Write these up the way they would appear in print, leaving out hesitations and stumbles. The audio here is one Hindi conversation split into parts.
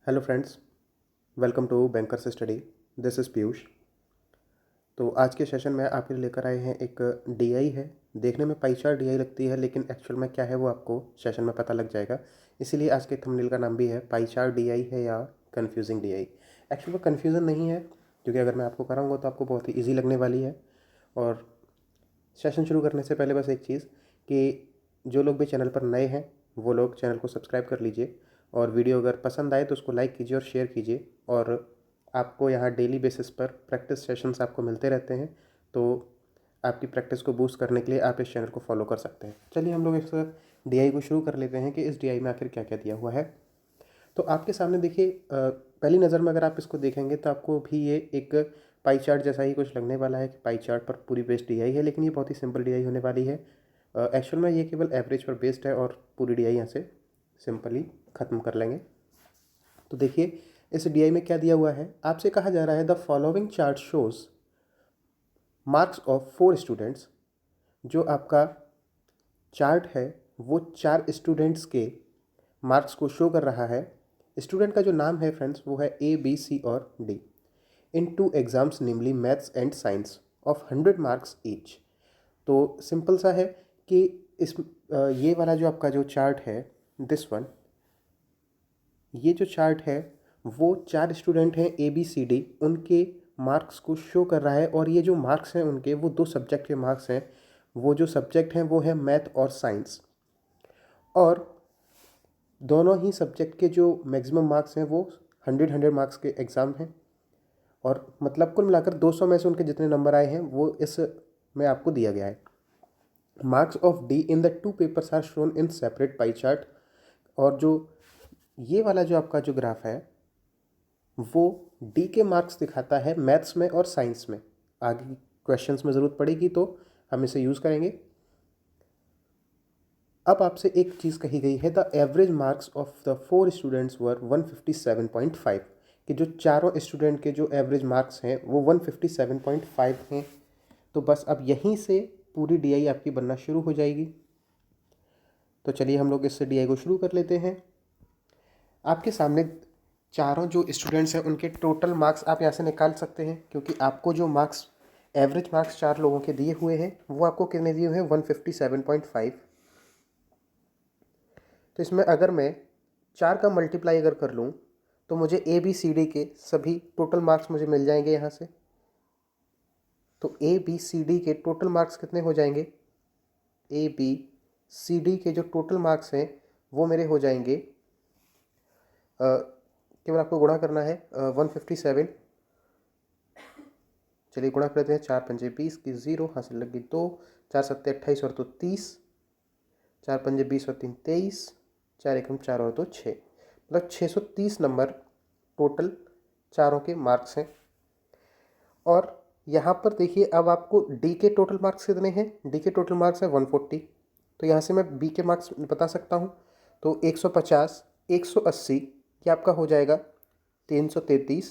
Hello friends, welcome to bankers study. This is Piyush. तो आज के सेशन में आपके लिए लेकर आए हैं एक डीआई है। देखने में पाई चार्ट डीआई लगती है, लेकिन एक्चुअल में क्या है वो आपको सेशन में पता लग जाएगा। इसीलिए आज के थंबनेल का नाम भी है पाई चार्ट डीआई है या कन्फ्यूजिंग डीआई। एक्चुअल में कन्फ्यूज़न नहीं है, क्योंकि अगर मैं आपको कराऊंगा तो आपको बहुत ही ईजी लगने वाली है। और सेशन शुरू करने से पहले बस एक चीज़ कि जो लोग भी चैनल पर नए हैं वो लोग चैनल को सब्सक्राइब कर लीजिए, और वीडियो अगर पसंद आए तो उसको लाइक कीजिए और शेयर कीजिए। और आपको यहाँ डेली बेसिस पर प्रैक्टिस सेशंस आपको मिलते रहते हैं, तो आपकी प्रैक्टिस को बूस्ट करने के लिए आप इस चैनल को फॉलो कर सकते हैं। चलिए हम लोग इस डीआई को शुरू कर लेते हैं कि इस डीआई में आखिर क्या क्या दिया हुआ है। तो आपके सामने देखिए, पहली नज़र में अगर आप इसको देखेंगे तो आपको भी ये एक पाई चार्ट जैसा ही कुछ लगने वाला है कि पाई चार्ट पर पूरी बेस्ड डीआई है, लेकिन ये बहुत ही सिंपल डीआई होने वाली है। एक्चुअल में ये केवल एवरेज पर बेस्ड है और पूरी डीआई यहाँ से सिंपली ख़त्म कर लेंगे। तो देखिए इस डीआई में क्या दिया हुआ है। आपसे कहा जा रहा है the following chart shows marks of 4 students. जो आपका चार्ट है वो 4 स्टूडेंट्स के मार्क्स को शो कर रहा है। स्टूडेंट का जो नाम है फ्रेंड्स वो है ए, बी, सी और D in 2 exams namely maths and science of 100 marks each. तो सिंपल सा है कि इस ये वाला जो आपका जो चार्ट है, दिस वन, ये जो चार्ट है वो 4 स्टूडेंट हैं ए, बी, सी, डी, उनके मार्क्स को शो कर रहा है। और ये जो मार्क्स हैं उनके वो 2 सब्जेक्ट के मार्क्स हैं। वो जो सब्जेक्ट हैं वो है मैथ और साइंस, और दोनों ही सब्जेक्ट के जो मैक्सिमम मार्क्स हैं वो 100 मार्क्स के एग्ज़ाम हैं। और मतलब कुल मिलाकर 200 में से उनके जितने नंबर आए हैं वो इस में आपको दिया गया है। Marks of D in the 2 papers are shown in separate pie chart. और जो ये वाला जो आपका जो ग्राफ है वो डी के मार्क्स दिखाता है मैथ्स में और साइंस में। आगे क्वेश्चंस में ज़रूरत पड़ेगी तो हम इसे यूज़ करेंगे। अब आपसे एक चीज़ कही गई है the average marks of the 4 students were 157.5, कि जो चारों स्टूडेंट के जो एवरेज मार्क्स हैं वो 157.5 हैं। तो बस अब यहीं से पूरी डीआई आपकी बनना शुरू हो जाएगी। तो चलिए हम लोग इससे डीआई को शुरू कर लेते हैं। आपके सामने चारों जो स्टूडेंट्स हैं उनके टोटल मार्क्स आप यहाँ से निकाल सकते हैं, क्योंकि आपको जो मार्क्स एवरेज मार्क्स 4 लोगों के दिए हुए हैं वो आपको कितने दिए हुए हैं 157.5। तो इसमें अगर मैं 4 का मल्टीप्लाई अगर कर लूँ तो मुझे ए, बी, सी, डी के सभी टोटल मार्क्स मुझे मिल जाएंगे यहाँ से। तो ए, बी, सी, डी के टोटल मार्क्स कितने हो जाएंगे, ए, बी, सी, डी के जो टोटल मार्क्स हैं वो मेरे हो जाएंगे, केवल आपको गुणा करना है 157। चलिए गुणा करते हैं। 4 पंजे 20 की 0 हासिल लगी 2, 4 सत्ते 28 और 2 30, 4 पंजे 20 और 3 23, 4 एकम 4 और 2 6, मतलब 630 नंबर टोटल चारों के मार्क्स हैं। और यहाँ पर देखिए अब आपको डी के टोटल मार्क्स कितने हैं। डी के टोटल मार्क्स है 140। तो यहाँ से मैं बी के मार्क्स बता सकता हूँ। तो 150, 180 ये आपका हो जाएगा 333,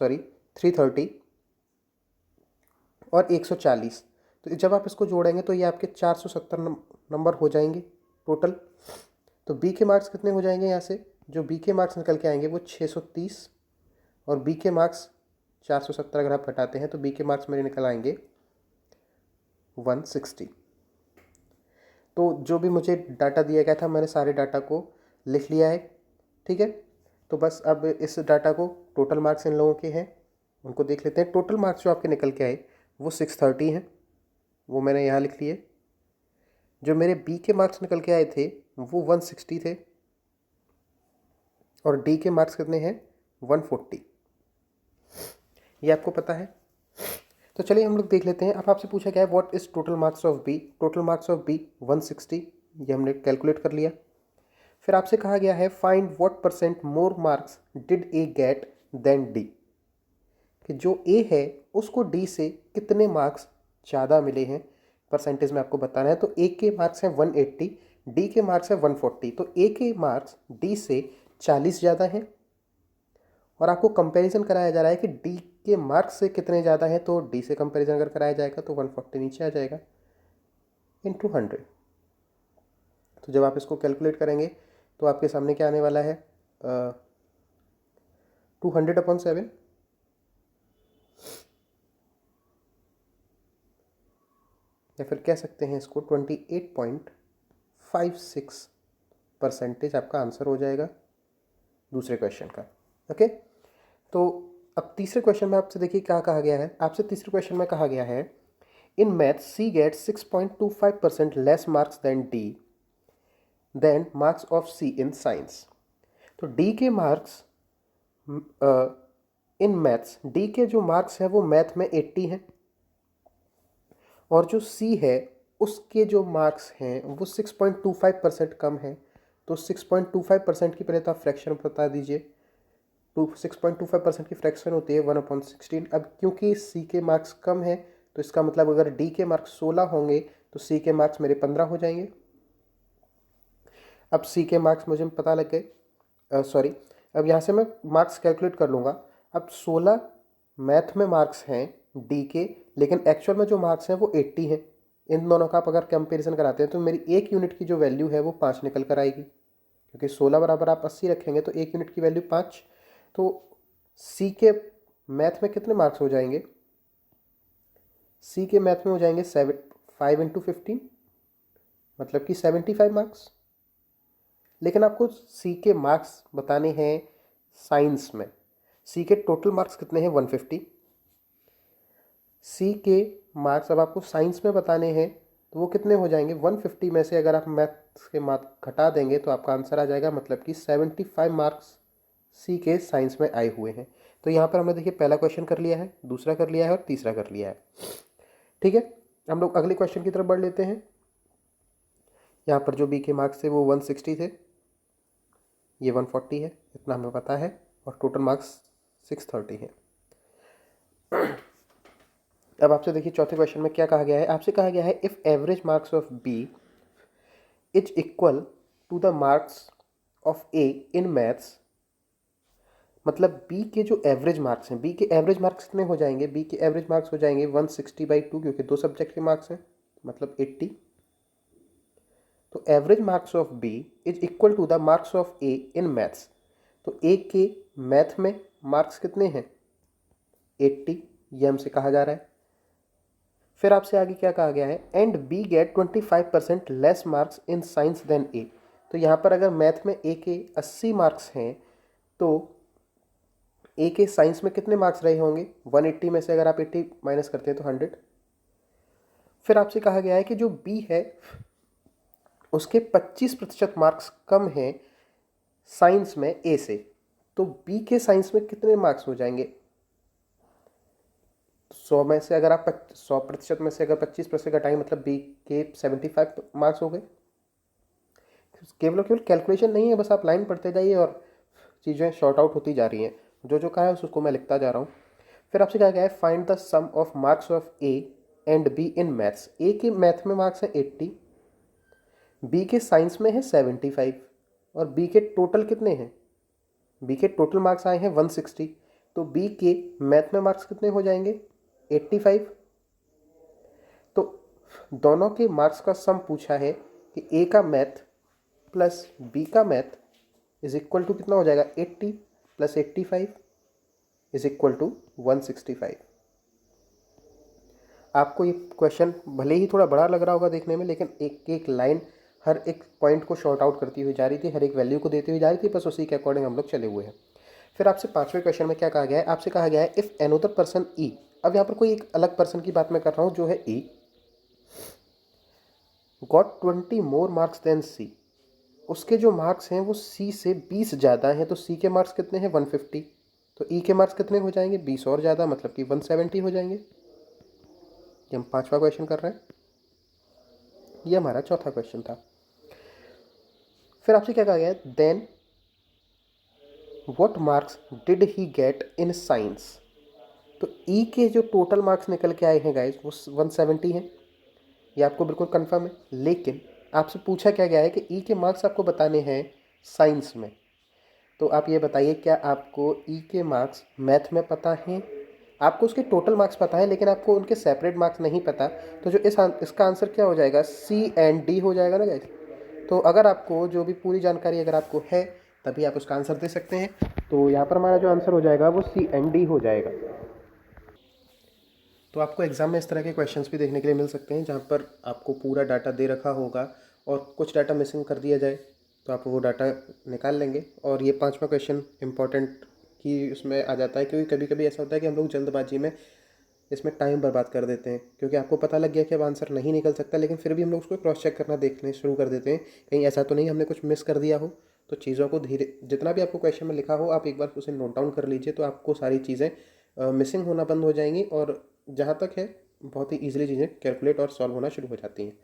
सॉरी 330 और 140। तो जब आप इसको जोड़ेंगे तो ये आपके 470 नंबर हो जाएंगे टोटल। तो बी के मार्क्स कितने हो जाएंगे यहाँ से, जो बी के मार्क्स निकल के आएंगे वो 630, और बी के मार्क्स 470 अगर आप घटाते हैं तो बी के मार्क्स मेरे निकल आएंगे 160। तो जो भी मुझे डाटा दिया गया था मैंने सारे डाटा को लिख लिया है, ठीक है। तो बस अब इस डाटा को टोटल मार्क्स इन लोगों के हैं उनको देख लेते हैं। टोटल मार्क्स जो आपके निकल के आए वो 630 हैं, वो मैंने यहाँ लिख लिए। जो मेरे बी के मार्क्स निकल के आए थे वो 160 थे, और डी के मार्क्स कितने हैं 140, ये आपको पता है। तो चलिए हम लोग देख लेते हैं। अब आपसे पूछा गया है what is total marks of B. Total marks of B 160, ये हमने कैलकुलेट कर लिया। फिर आपसे कहा गया है find what percent more marks did A get than D, कि जो ए है उसको डी से कितने मार्क्स ज़्यादा मिले हैं, परसेंटेज में आपको बताना है। तो ए के मार्क्स हैं 180, डी के मार्क्स हैं 140। तो ए के मार्क्स डी से 40 ज़्यादा हैं, और आपको कंपैरिजन कराया जा रहा है कि डी के मार्क्स से कितने ज़्यादा हैं। तो डी से कंपैरिजन अगर कराया जाएगा तो 140 नीचे आ जाएगा इंटू 100। तो जब आप इसको कैलकुलेट करेंगे तो आपके सामने क्या आने वाला है, 200/7, या फिर कह सकते हैं इसको 28.56% आपका आंसर हो जाएगा दूसरे क्वेश्चन का। ओके, तो अब तीसरे क्वेश्चन में आपसे देखिए क्या कहा गया है। आपसे तीसरे क्वेश्चन में कहा गया है in math C get 6.25% less marks than marks of C in science. तो डी के मार्क्स इन मैथ्स, डी के जो मार्क्स है वो मैथ में 80 हैं, और जो सी है उसके जो मार्क्स हैं वो 6.25% कम है। तो 6.25% की पहले तो आप फ्रैक्शन बता दीजिए। 6.25% की फ्रैक्शन होती है 1/16। अब क्योंकि सी के मार्क्स कम है तो इसका मतलब अगर डी के मार्क्स 16 होंगे तो सी के मार्क्स मेरे 15 हो जाएंगे। अब सी के मार्क्स मुझे पता लग गए, सॉरी, अब यहाँ से मैं मार्क्स कैलकुलेट कर लूँगा। अब 16 मैथ में मार्क्स हैं डी के, लेकिन एक्चुअल में जो मार्क्स हैं वो 80 हैं। इन दोनों का आप अगर कंपैरिजन कराते हैं तो मेरी 1 यूनिट की जो वैल्यू है वो 5 निकल कर आएगी, क्योंकि 16 बराबर आप 80 रखेंगे तो 1 यूनिट की वैल्यू 5। तो सी के मैथ में कितने मार्क्स हो जाएंगे? सी के मैथ में हो जाएंगे 5 × 15, मतलब कि 75 मार्क्स। लेकिन आपको सी के मार्क्स बताने हैं साइंस में। सी के टोटल मार्क्स कितने हैं? 150। सी के मार्क्स अब आपको साइंस में बताने हैं तो वो कितने हो जाएंगे? 150 में से अगर आप मैथ्स के मार्क्स घटा देंगे तो आपका आंसर आ जाएगा, मतलब कि 75 मार्क्स सी के साइंस में आए हुए हैं। तो यहाँ पर हमने देखिए पहला क्वेश्चन कर लिया है, दूसरा कर लिया है और तीसरा कर लिया है। ठीक है, हम लोग अगले क्वेश्चन की तरफ बढ़ लेते हैं। यहाँ पर जो बी के मार्क्स थे वो 160 थे, ये 140 है, इतना हमें पता है, और टोटल मार्क्स 630 है। अब आपसे देखिए चौथे क्वेश्चन में क्या कहा गया है। आपसे कहा गया है if average marks of B is equal to the marks of A in maths, मतलब बी के जो एवरेज मार्क्स हैं, बी के एवरेज मार्क्स कितने हो जाएंगे? बी के एवरेज मार्क्स हो जाएंगे 160/2, क्योंकि 2 सब्जेक्ट के मार्क्स हैं, मतलब 80। तो average marks of B is equal to the marks of A in maths. तो ए के मैथ में मार्क्स कितने हैं? 80, ये हमसे कहा जा रहा है। फिर आपसे आगे क्या कहा गया है? And B get 25% less marks in science than A. तो यहाँ पर अगर मैथ में ए के 80 मार्क्स हैं तो ए के साइंस में कितने मार्क्स रहे होंगे? 180 में से अगर आप 80 माइनस करते हैं तो 100। फिर आपसे कहा गया है कि जो बी है उसके 25% मार्क्स कम हैं साइंस में ए से, तो बी के साइंस में कितने मार्क्स हो जाएंगे? 100 में से अगर आप 100% में से अगर 25% घटाएंगे मतलब बी के 75 मार्क्स हो गए। केवल कैलकुलेशन नहीं है, बस आप लाइन पढ़ते जाइए और चीज़ें शॉर्ट आउट होती जा रही हैं। जो जो कहा है उसको मैं लिखता जा रहा हूँ। फिर आपसे कहा गया है find the sum of marks of A and B in maths. A के मैथ में मार्क्स हैं 80, बी के साइंस में है 75, और बी के टोटल कितने हैं? बी के टोटल मार्क्स आए हैं 160, तो बी के मैथ में मार्क्स कितने हो जाएंगे? 85। तो दोनों के मार्क्स का सम पूछा है कि ए का मैथ प्लस बी का मैथ इज इक्वल टू कितना हो जाएगा? 80 + 85 इज इक्वल टू 165। आपको ये क्वेश्चन भले ही थोड़ा बड़ा लग रहा होगा देखने में, लेकिन एक एक लाइन हर एक पॉइंट को शॉर्ट आउट करती हुई जा रही थी, हर एक वैल्यू को देती हुई जा रही थी, बस उसी के अकॉर्डिंग हम लोग चले हुए हैं। फिर आपसे पांचवें क्वेश्चन में क्या कहा गया है? आपसे कहा गया है इफ़ एनोदर पर्सन ई। अब यहाँ पर कोई एक अलग पर्सन की बात मैं कर रहा हूँ जो है ई, गॉट 20 मोर मार्क्स देन सी। उसके जो मार्क्स हैं वो सी से 20 ज़्यादा हैं, तो सी के मार्क्स कितने हैं? 150। तो ई के मार्क्स कितने हो जाएंगे? 20 और ज़्यादा, मतलब कि 170 हो जाएंगे। ये हम पांचवा क्वेश्चन कर रहे हैं, ये हमारा चौथा क्वेश्चन था। फिर आपसे क्या कहा गया है? Then what marks did he get in science. तो ई के जो टोटल मार्क्स निकल के आए हैं गाइस वो 170 हैं, ये आपको बिल्कुल कंफर्म है। लेकिन आपसे पूछा क्या गया है कि ई के मार्क्स आपको बताने हैं साइंस में। तो आप ये बताइए, क्या आपको ई के मार्क्स मैथ में पता हैं? आपको उसके टोटल मार्क्स पता है, लेकिन आपको उनके सेपरेट मार्क्स नहीं पता। तो जो इसका आंसर क्या हो जाएगा? सी एंड डी हो जाएगा ना गाइस। तो अगर आपको जो भी पूरी जानकारी अगर आपको है तभी आप उसका आंसर दे सकते हैं। तो यहाँ पर हमारा जो आंसर हो जाएगा वो CND हो जाएगा। तो आपको एग्ज़ाम में इस तरह के क्वेश्चंस भी देखने के लिए मिल सकते हैं, जहाँ पर आपको पूरा डाटा दे रखा होगा और कुछ डाटा मिसिंग कर दिया जाए, तो आप वो डाटा निकाल लेंगे। और ये 5वां क्वेश्चन इंपॉर्टेंट की उसमें आ जाता है, क्योंकि कभी कभी ऐसा होता है कि हम लोग जल्दबाजी में इसमें टाइम बर्बाद कर देते हैं, क्योंकि आपको पता लग गया कि अब आंसर नहीं निकल सकता, लेकिन फिर भी हम लोग उसको क्रॉस चेक करना देखने शुरू कर देते हैं, कहीं ऐसा तो नहीं हमने कुछ मिस कर दिया हो। तो चीज़ों को धीरे, जितना भी आपको क्वेश्चन में लिखा हो आप एक बार उसे नोट डाउन कर लीजिए, तो आपको सारी चीज़ें मिसिंग होना बंद हो जाएंगी, और जहाँ तक है बहुत ही ईजिली चीज़ें कैलकुलेट और सॉल्व होना शुरू हो जाती हैं।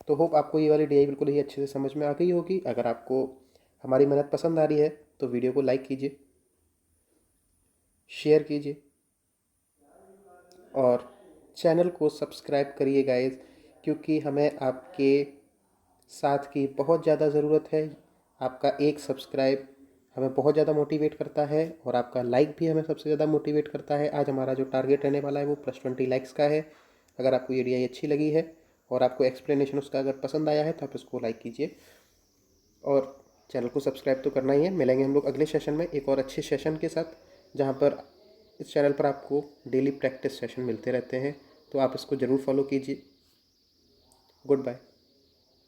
तो होप आपको ये वाली DI बिल्कुल ही अच्छे से समझ में आ गई होगी। अगर आपको हमारी मेहनत पसंद आ रही है तो वीडियो को लाइक कीजिए, शेयर कीजिए और चैनल को सब्सक्राइब करिए गाइस, क्योंकि हमें आपके साथ की बहुत ज़्यादा ज़रूरत है। आपका एक सब्सक्राइब हमें बहुत ज़्यादा मोटिवेट करता है, और आपका लाइक भी हमें सबसे ज़्यादा मोटिवेट करता है। आज हमारा जो टारगेट रहने वाला है वो +20 लाइक्स का है। अगर आपको ये DI अच्छी लगी है और आपको एक्सप्लेनेशन उसका अगर पसंद आया है तो आप इसको लाइक कीजिए, और चैनल को सब्सक्राइब तो करना ही है। मिलेंगे हम लोग अगले सेशन में एक और अच्छे सेशन के साथ, जहाँ पर इस चैनल पर आपको डेली प्रैक्टिस सेशन मिलते रहते हैं, तो आप इसको ज़रूर फॉलो कीजिए। Good bye.